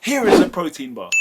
Here is a protein bar.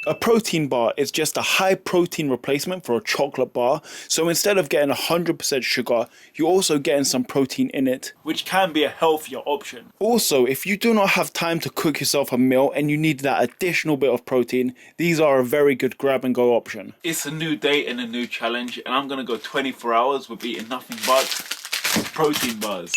A protein bar is just a high protein replacement for a chocolate bar. So instead of getting 100% sugar, you're also getting some protein in it, which can be a healthier option. Also, if you do not have time to cook yourself a meal and you need that additional bit of protein, these are a very good grab and go option. It's a new day and a new challenge, and I'm gonna go 24 hours with eating nothing but protein bars.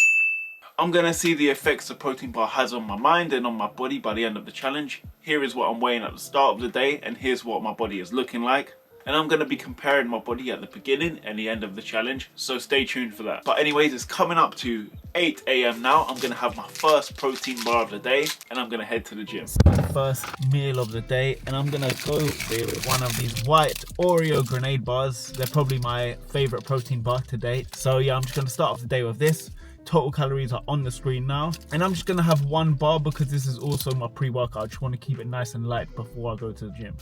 I'm gonna see the effects the protein bar has on my mind and on my body by the end of the challenge. Here is what I'm weighing at the start of the day, and here's what my body is looking like. And I'm gonna be comparing my body at the beginning and the end of the challenge, so stay tuned for that. But anyways, it's coming up to 8 AM now. I'm gonna have my first protein bar of the day, and I'm gonna head to the gym. First meal of the day, and I'm gonna go with one of these white Oreo grenade bars. They're probably my favorite protein bar to date. So yeah, I'm just gonna start off the day with this. Total calories are on the screen now, and I'm just gonna have one bar because this is also my pre-workout. I just want to keep it nice and light before I go to the gym.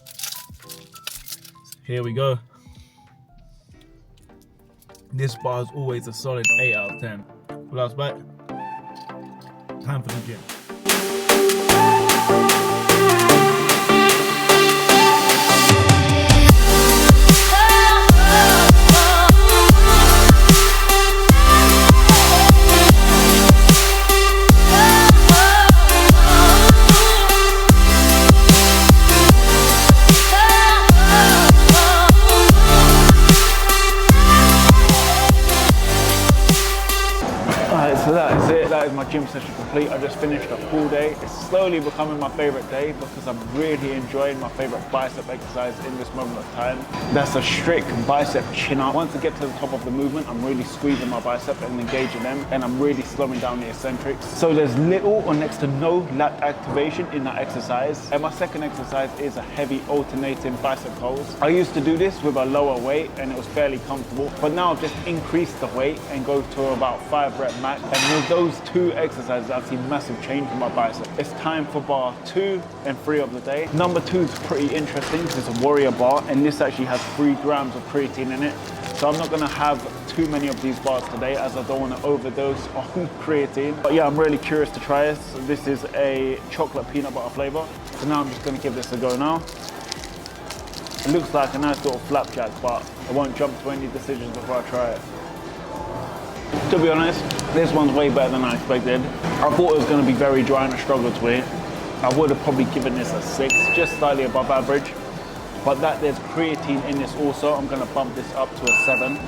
Here we go. This bar is always a solid 8 out of 10. Last bite. Time for the gym. So that is it, that is my gym session complete. I just finished a full day. It's slowly becoming my favorite day because I'm really enjoying my favorite bicep exercise in this moment of time. That's a strict bicep chin up. Once I get to the top of the movement, I'm really squeezing my bicep and engaging them, and I'm really slowing down the eccentrics. So there's little or next to no lat activation in that exercise. And my second exercise is a heavy alternating bicep curls. I used to do this with a lower weight and it was fairly comfortable, but now I've just increased the weight and go to about 5 rep max. And with those two exercises, I've seen massive change in my bicep. It's time for bar 2 and 3 of the day. Number 2 is pretty interesting because it's a warrior bar, and this actually has 3 grams of creatine in it. So I'm not gonna have too many of these bars today as I don't want to overdose on creatine. But yeah, I'm really curious to try this. So this is a chocolate peanut butter flavor. So now I'm just gonna give this a go now. It looks like a nice little flapjack, but I won't jump to any decisions before I try it. To be honest, this one's way better than I expected. I thought it was going to be very dry and I struggled to eat. I would have probably given this a 6, just slightly above average. But that there's creatine in this also, I'm going to bump this up to a 7.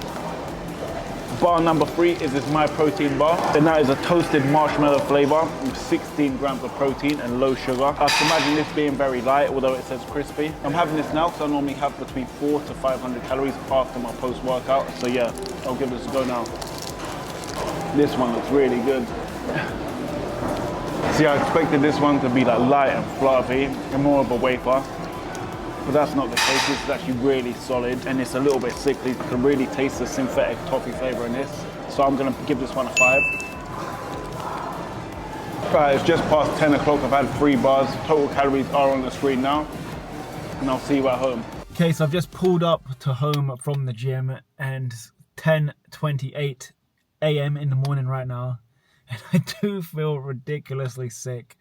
Bar number 3 is this My Protein bar, and that is a toasted marshmallow flavor with 16 grams of protein and low sugar. I can imagine this being very light, although it says crispy. I'm having this now because I normally have between 400 to 500 calories after my post-workout. So yeah, I'll give this a go now. This one looks really good. See, I expected this one to be like light and fluffy and more of a wafer, but that's not the case. This is actually really solid and it's a little bit sickly. You can really taste the synthetic toffee flavor in this. So I'm gonna give this one a 5. Right, it's just past 10 o'clock. I've had 3 bars. Total calories are on the screen now, and I'll see you at home. Okay, so I've just pulled up to home from the gym and 10:28 AM in the morning right now, and I do feel ridiculously sick,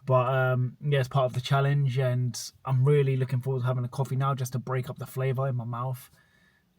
but yeah, it's part of the challenge, and I'm really looking forward to having a coffee now just to break up the flavor in my mouth,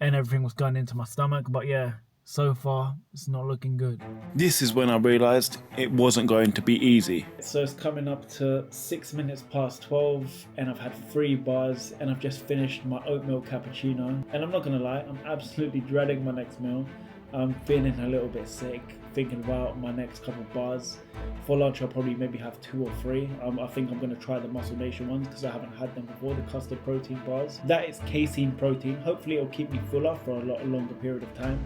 and everything was going into my stomach. But yeah, so far it's not looking good. This is when I realized it wasn't going to be easy. So it's coming up to 6 minutes past 12 and I've had 3 bars and I've just finished my oatmeal cappuccino, and I'm not gonna lie, I'm absolutely dreading my next meal. I'm feeling a little bit sick, thinking about my next couple of bars. For lunch, I'll probably maybe have 2 or 3. I think I'm going to try the Muscle Nation ones because I haven't had them before, the custard protein bars. That is casein protein. Hopefully it'll keep me fuller for a lot longer period of time.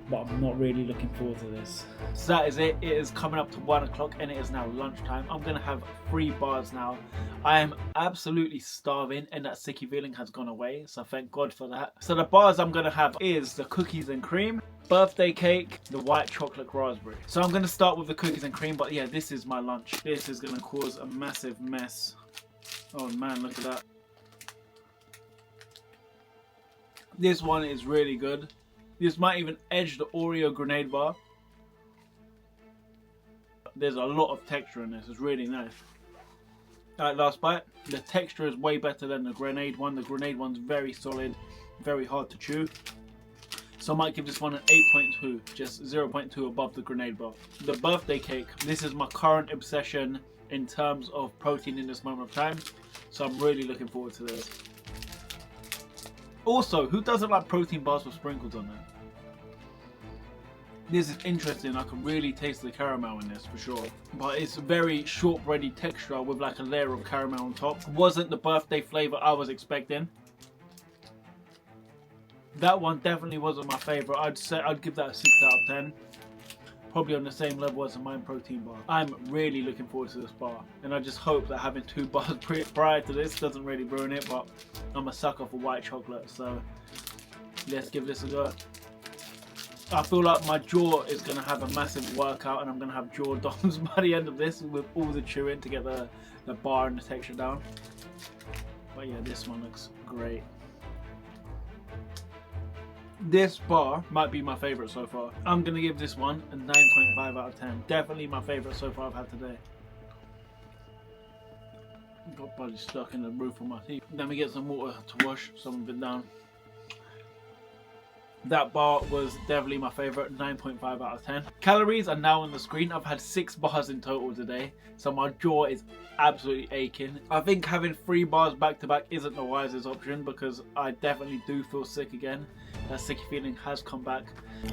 But I'm not really looking forward to this. So that is it. It is coming up to 1 o'clock and it is now lunchtime. I'm going to have 3 bars now. I am absolutely starving and that sicky feeling has gone away. So thank God for that. So the bars I'm going to have is the cookies and cream, birthday cake, the white chocolate raspberry. So I'm going to start with the cookies and cream. But yeah, this is my lunch. This is going to cause a massive mess. Oh man, look at that. This one is really good. This might even edge the Oreo grenade bar. There's a lot of texture in this, it's really nice. That last bite, the texture is way better than the grenade one. The grenade one's very solid, very hard to chew. So I might give this one an 8.2, just 0.2 above the grenade bar. The birthday cake, this is my current obsession in terms of protein in this moment of time. So I'm really looking forward to this. Also, who doesn't like protein bars with sprinkles on them? This is interesting. I can really taste the caramel in this for sure. But it's a very shortbready texture with like a layer of caramel on top. Wasn't the birthday flavor I was expecting. That one definitely wasn't my favorite. I'd give that a 6 out of 10. Probably on the same level as a Mind Protein bar. I'm really looking forward to this bar. And I just hope that having 2 bars prior to this doesn't really ruin it. But I'm a sucker for white chocolate. So let's give this a go. I feel like my jaw is going to have a massive workout and I'm going to have jaw DOMs by the end of this with all the chewing to get the bar and the texture down. But yeah, this one looks great. This bar might be my favourite so far. I'm going to give this one a 9.5 out of 10. Definitely my favourite so far I've had today. Got bloody stuck in the roof of my teeth. Let me get some water to wash some of it down. That bar was definitely my favourite, 9.5 out of 10. Calories are now on the screen. I've had 6 bars in total today, so my jaw is absolutely aching. I think having 3 bars back to back isn't the wisest option because I definitely do feel sick again. That sicky feeling has come back.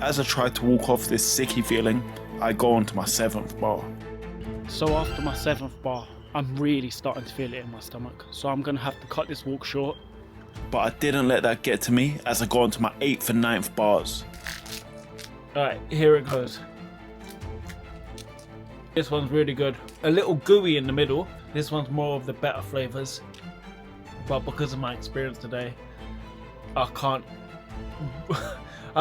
As I try to walk off this sicky feeling, I go on to my 7th bar. So after my 7th bar, I'm really starting to feel it in my stomach. So I'm going to have to cut this walk short. But I didn't let that get to me as I go on to my 8th and 9th bars. Alright, here it goes. This one's really good. A little gooey in the middle. This one's more of the better flavours. But because of my experience today, I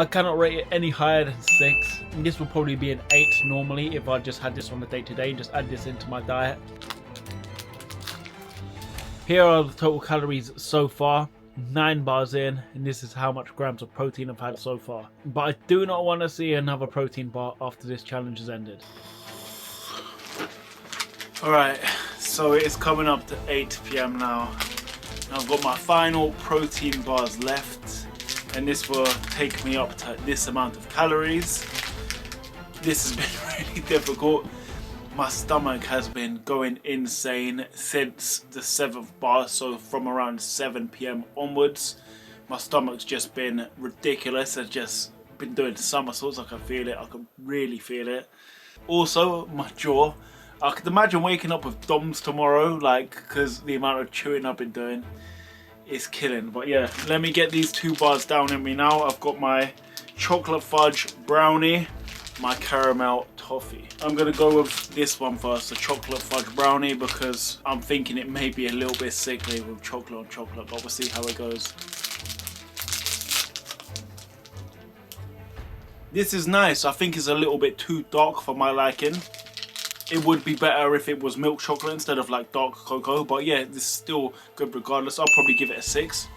cannot rate it any higher than 6. This will probably be an 8 normally if I just had this on the day to day, just add this into my diet. Here are the total calories so far. 9 bars in, and this is how much grams of protein I've had so far. But I do not want to see another protein bar after this challenge has ended. Alright, so it is coming up to 8 PM now. I've got my final protein bars left, and this will take me up to this amount of calories. This has been really difficult. My stomach has been going insane since the 7th bar, so from around 7 PM onwards. My stomach's just been ridiculous. I've just been doing somersaults. I can feel it. I can really feel it. Also, my jaw. I could imagine waking up with DOMs tomorrow, like, because the amount of chewing I've been doing is killing. But yeah, let me get these 2 bars down in me now. I've got my chocolate fudge brownie, my caramel toffee. I'm gonna go with this one first, the chocolate fudge brownie, because I'm thinking it may be a little bit sickly with chocolate on chocolate, but we'll see how it goes. This is nice. I think it's a little bit too dark for my liking. It would be better if it was milk chocolate instead of like dark cocoa, but yeah, this is still good regardless. I'll probably give it a 6.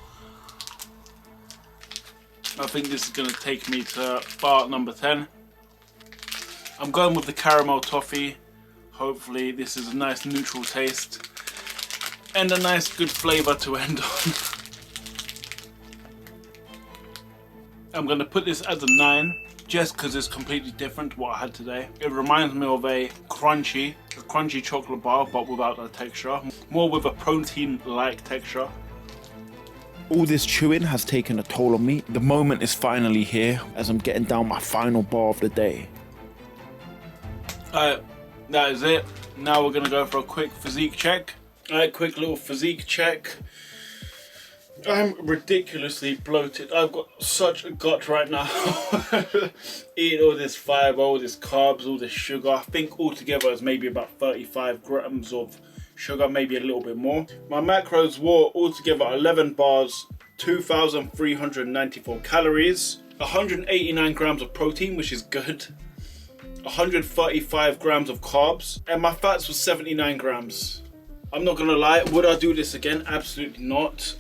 I think this is gonna take me to bar number 10. I'm going with the caramel toffee. Hopefully this is a nice neutral taste and a nice good flavour to end on. I'm going to put this as a 9 just because it's completely different to what I had today. It reminds me of a crunchy chocolate bar but without the texture. More with a protein-like texture. All this chewing has taken a toll on me. The moment is finally here as I'm getting down my final bar of the day. Alright, that is it. Now we're gonna go for a quick physique check. Alright, quick little physique check. I'm ridiculously bloated. I've got such a gut right now. Eating all this fibre, all this carbs, all this sugar. I think altogether it's maybe about 35 grams of sugar, maybe a little bit more. My macros were altogether 11 bars, 2,394 calories, 189 grams of protein, which is good. 135 grams of carbs, and my fats was 79 grams. I'm not gonna lie, would I do this again? Absolutely not.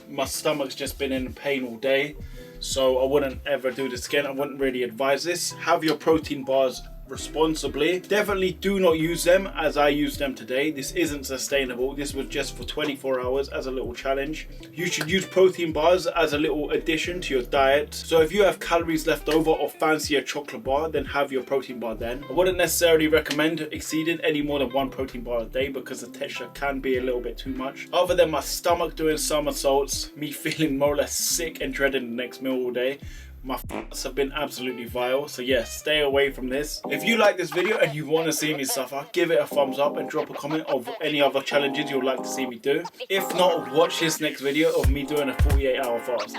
My stomach's just been in pain all day, so I wouldn't ever do this again. I wouldn't really advise this. Have your protein bars responsibly. Definitely do not use them as I used them today. This isn't sustainable. This was just for 24 hours as a little challenge. You should use protein bars as a little addition to your diet. So if you have calories left over or fancy a chocolate bar, then have your protein bar then. I wouldn't necessarily recommend exceeding any more than 1 protein bar a day because the texture can be a little bit too much. Other than my stomach doing somersaults, me feeling more or less sick and dreading the next meal all day, my f***s have been absolutely vile. So yeah, stay away from this. If you like this video and you want to see me suffer, give it a thumbs up and drop a comment of any other challenges you'd like to see me do. If not, watch this next video of me doing a 48-hour fast.